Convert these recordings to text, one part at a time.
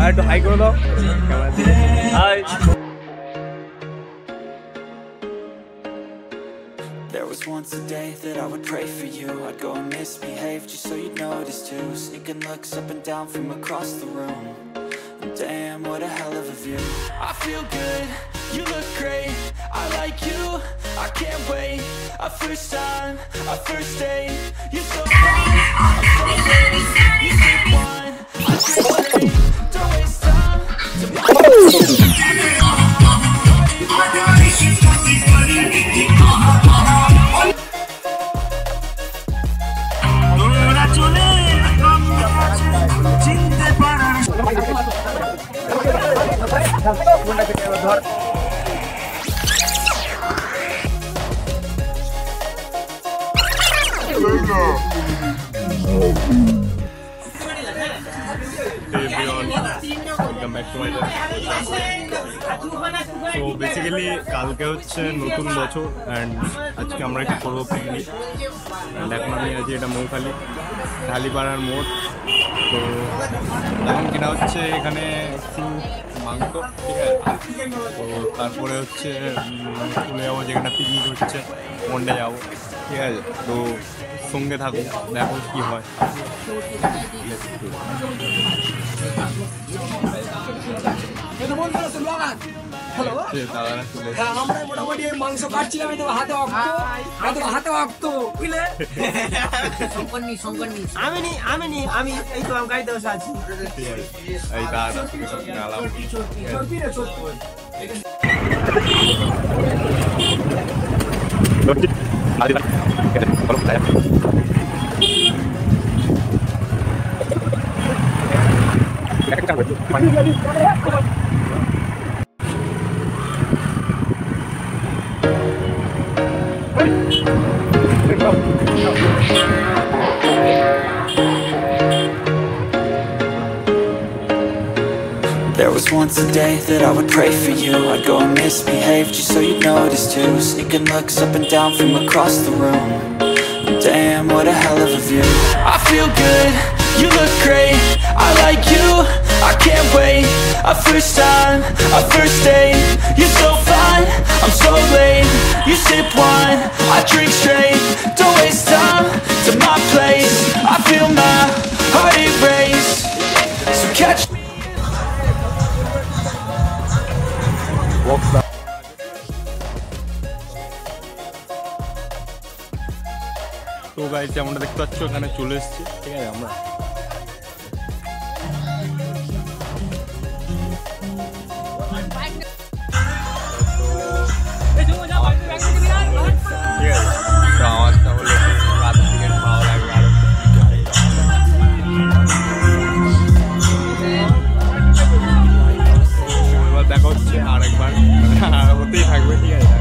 একটু হাই করে দাও ক্যামেরা দিকে। High. There was once a day that I would pray for you. I'd go and misbehave just so you'd notice too. Sneaking looks up and down from across the room. And damn, what a hell of a view. I feel good, you look great. I like you, I can't wait. A first time, a first date. You're so fine, I'm so late. You sip wine, I drink straight. Don't waste time to তো basically কালকে হচ্ছে নতুন বছর and আজকে আমরা একটু করবো picnic. And এখন আমি আছি এটা মৌখালি ঢালিপাড়ার মোড়। তো এখন কিনা হচ্ছে এখানে একটু মাংস, ঠিক আছে। তো তারপরে হচ্ছে চলে যাবো যেখানে পিকনিক হচ্ছে মন্ডে যাবো, ঠিক আছে। তো সঙ্গে থাকুন, দেখো কী হয়। আমরা মোটামুটি মাংস কাটছিলাম, হাতে অক্ত বুঝলে। আমি এই তো গাড়িতে বসে আছি। এই দাদা There was once a day that I would pray for you. I'd go and misbehave just so you'd notice too. Sneaking looks up and down from across the room. Damn, what a hell of a view. I feel good, you look great. I like you, I can't wait. A first time, a first date. You're so fine, I'm so late. You sip wine, I drink straight. Don't waste time to my place. I feel my heart erase. So catch me. তো guys যেমনটা দেখতে পাচ্ছ এখানে চলে এসেছি, ঠিক আছে। আমরা ঠিক আছে, তো আওয়াজটা হলে রাত থেকে ভালো লাগবে আরো। এবার দেখা হচ্ছে আরেকবার, হতেই থাকবে, ঠিক আছে।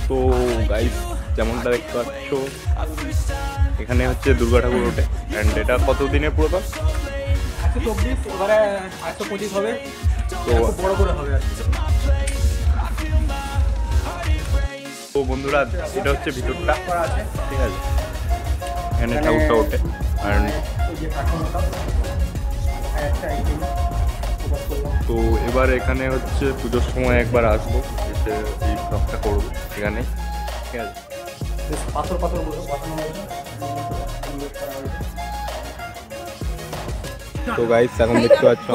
তো গাইস যেমনটা দেখতে পাচ্ছ এখানে হচ্ছে দুর্গা ঠাকুর ওঠে। অ্যান্ড এটা কত দিনের পুরোটা? 124, ওখানে 125 হবে। তো বড় করে হবে। তো বন্ধুরা এটা হচ্ছে ভিতরটা, ঠিক আছে। এখানে ঠাকুরটা ওঠে। অ্যান্ড তো এবার এখানে হচ্ছে পুজোর সময় একবার আসবো, এসে এই ব্লগটা করবো এখানে, ঠিক আছে। পাথর তো গাইস এখন দেখতে পাচ্ছ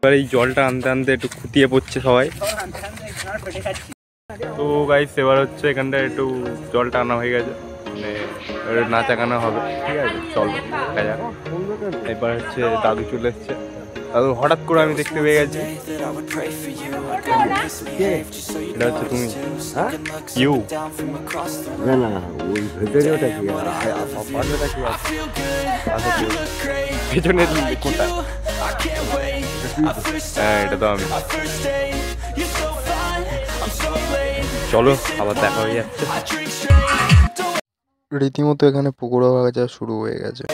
এবার এই জলটা আনতে আনতে একটু খুঁটিয়ে পড়ছে সবাই। তো গাইস এবার হচ্ছে এখানটায় একটু জলটা আনা হয়ে গেছে, মানে নাচা গানা হবে, ঠিক আছে। চল দেখা যাক। এবার হচ্ছে দাদু চলে এসছে। দাদু হঠাৎ করে আমি দেখতে পেয়ে গেছি। এটা হচ্ছে তুমি? ইউ না না, ওই ভেতরে ওটা কি পেছনে কোনটা? হ্যাঁ এটা তো আমি। চলো আবার দেখা হয়ে যাচ্ছে। রীতিমতো এখানে পকোড়া ভাজা শুরু হয়ে গেছে।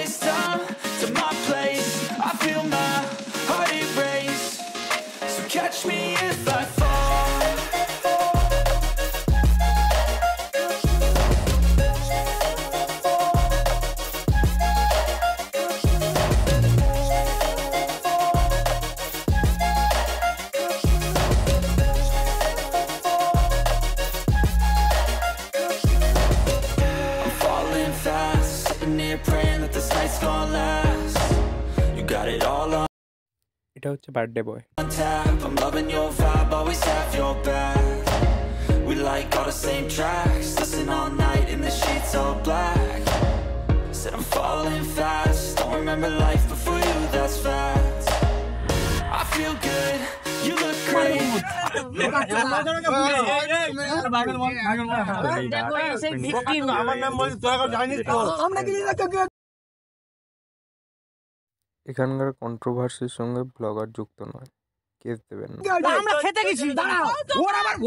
Catch me if I fall. এটা হচ্ছে birthday boy. I'm loving your vibe, always have your back. We like all the same tracks, listen all night in the sheets all black. Said I'm falling fast, don't remember life before you, that's facts. I feel good, you look great. এখানকার কন্ট্রোভার্সির সঙ্গে blogger যুক্ত নয়, case দেবেন না। আমরা খেতে গেছি, দাঁড়াও।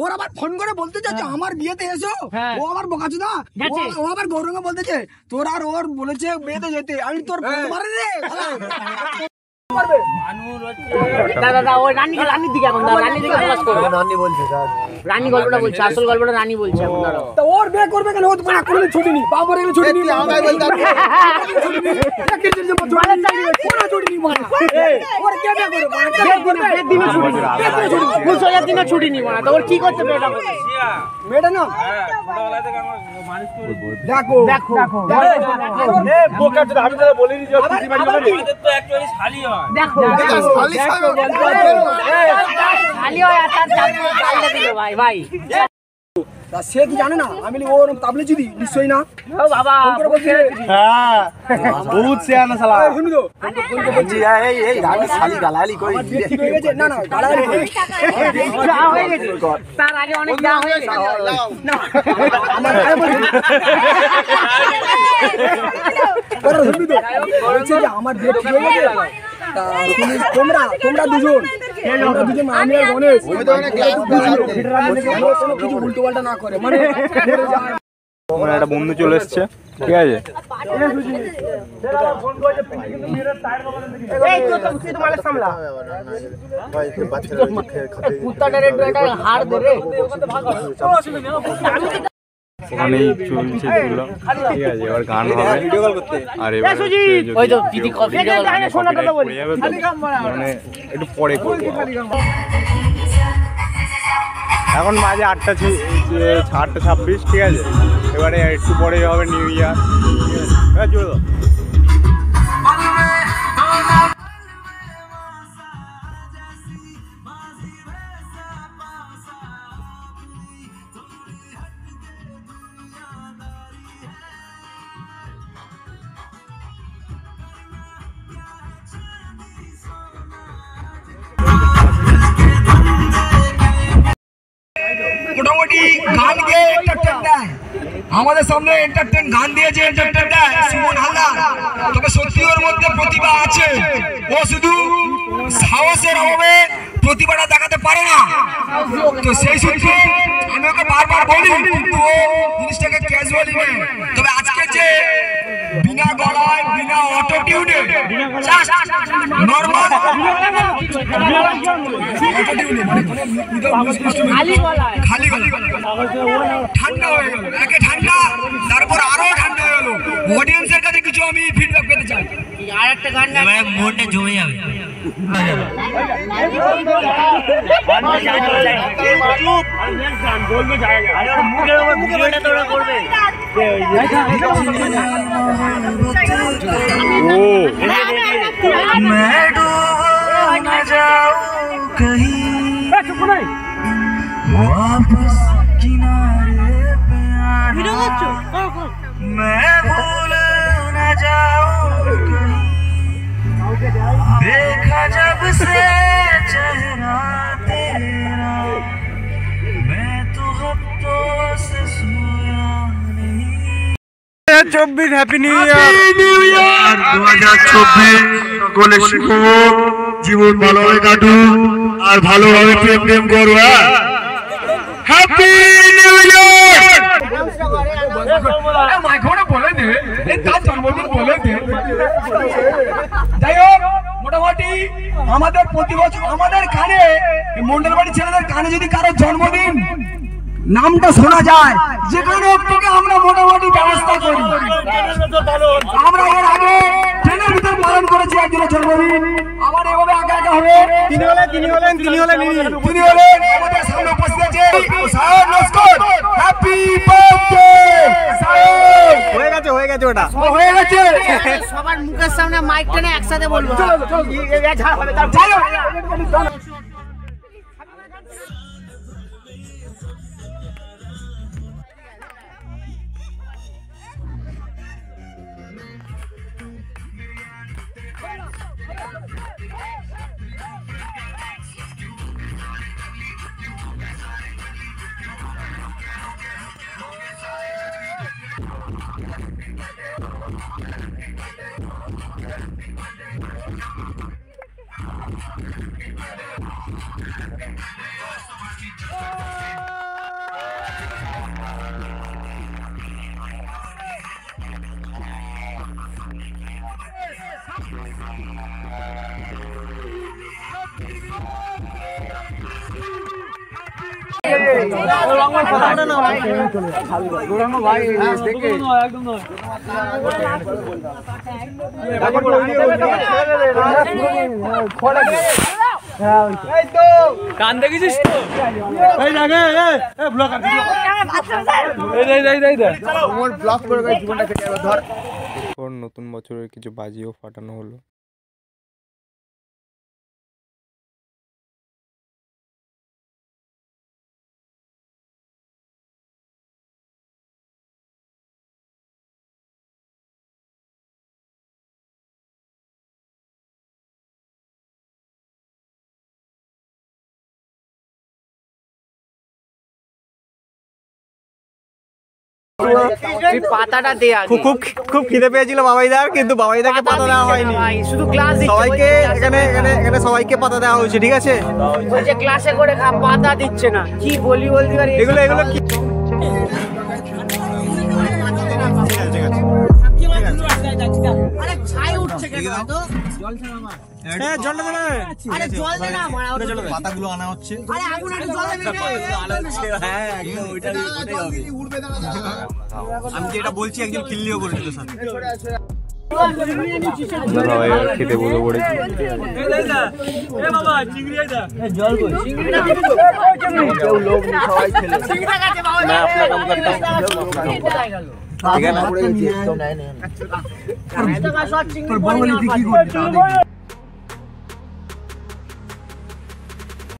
ওর আবার ফোন করে বলতে চাচ্ছে আমার বিয়েতে এসো। ও আবার বোকাচোদা, ও আবার গৌরঙ্গ বলতেছে তোর আর ওর বলেছে বিয়েতে যেতে। আমি তোর মারে রে দাদা ওই রানীর দিকে এখন রানীর দিকে ফোকাস করো। রানী বলছে, রানী গল্পটা বলছে, আসল গল্পটা রানী বলছে এখন। তো ওর বিয়ে করবে কেন? ও তো মানা করে ছুটি নি, বাবার এগুলো ছুটি নি, আমায় বলতে ছুটি নি, কোনা ছুটি নি মানা। ওর কে বিয়ে করবে? বিয়ের দিনে ছুটি নি, মুসলিমের দিনে ছুটি নি মানা। তো ওর কি করতে মেয়েটা বলে? মেয়েটা না ছোটবেলা থেকে আমার মানুষ করে দেখো দেখো এ বোকাচোদা, আমি তো বলিনি যে খুশি বাড়ি হবে। আমাদের তো অ্যাকচুয়ালি শালি হয়। দেখো শালি শালি হয় আর তার চাকরি পাল্টে দিল ভাই ভাই। তা সে কি জানে না আমি ওর তাবলে যদি নিশ্চয়ই না। ও বাবা হ্যাঁ বহুত সিয়ানা শালা। শুনি তো কোনকে বলছি এই রানী শালি গালালি কই ঠিক হয়ে গেছে? না না গালালি কই যা হয়ে গেছে, তার আগে অনেক যা হয়ে গেছে। না আমার আরে বলি ওরা শুনি তো বলছে যে আমার বিয়ে ঠিক হয়ে গেছে। তা তোমরা দুজন আমি আর গণেশ কিছু উল্টো পাল্টা না করে, মানে আমার একটা বন্ধু চলে এসছে, ঠিক আছে? ওখানেই চলছে এগুলো, ঠিক আছে? এবার গান হবে আর এবার ওই তো দিদি কফি মানে একটু পরে করবো। এখন বাজে 8:26, ঠিক আছে? এবারে একটু পরে হবে নিউ ইয়ার, ঠিক আছে? চলো মোটামুটি গান গিয়ে এন্টারটেইন দেয় আমাদের সামনে, এন্টারটেইন গান দিয়েছে, এন্টারটেইন দেয় সুমন হালদার। তবে সত্যি ওর মধ্যে প্রতিভা আছে, ও শুধু সাহসের অভাবে প্রতিভাটা দেখাতে পারে না। তো সেই সূত্রে আমি ওকে বারবার বলি কিন্তু ও জিনিসটাকে ক্যাজুয়ালি নেয়। তবে আজকে যে বিনা গলায় বিনা অটো টিউনে নরমাল খালি ঠান্ডা হয়ে গেল, একে ঠান্ডা তারপর আরো ঠান্ডা হয়ে গেল। অডিয়েন্সের কাছে কিছু আমি ফিডব্যাক পেতে চাই। আর একটা গান মনটা জমে যাবে। वापस किनारे पे आना, मैं भूल न जाऊं कहीं, देखा जब से चेहरा तेरा, मैं तो हफ्तों से सोया नहीं। 2024 হ্যাপি নিউ ইয়ার। 2024 সকলে শুভ, জীবন ভালোভাবে কাটুক আর ভালোভাবে প্রেম করো। Happy new year. যাই হোক মোটামুটি আমাদের প্রতি বছর আমাদের কানে মন্ডলবাড়ি ছেলেদের কানে যদি কারো জন্মদিন নামটা শোনা যায়, যেখানে থেকে আমরা মোটামুটি ব্যবস্থা করি। আমরা এর আগে ট্রেনের ভিতরে পালন করেছি একজনের জন্মদিন, আবার এভাবে আগে আগে হবে। তিনি হলেন আমাদের সামনে উপস্থিত যে সায়ন নস্কর হ্যাপি বার্থডে সায়ন। হয়ে গেছে ওটা হয়ে গেছে। সবার মুখের সামনে মাইক টেনে একসাথে বলবো। কান দেখেছিস তো? এরপর নতুন বছরের কিছু বাজিও ফাটানো হলো। পাতাটা দেয়া খুব খিদে পেয়েছিল বাবাইদার, কিন্তু বাবাইদাকে পাতা দেওয়া হয়নি। শুধু ক্লাস সবাইকে এখানে সবাইকে পাতা দেওয়া হয়েছে, ঠিক আছে? বলছে ক্লাসে করে পাতা দিচ্ছে না, কি বলি বলতে পারি এগুলো কি আরে ছাই উঠছে কেন তো জলটা দেবে? আরে জল দে না মারা পাতাগুলো আনা হচ্ছে। আরে আগুন একটু জল দে হ্যাঁ একদম ওইটাই হবে। আমি যেটা বলছি একজন কিল্লিও করে দিল সাথে। সবাই খেতে বসে পড়েছি। চিংড়ি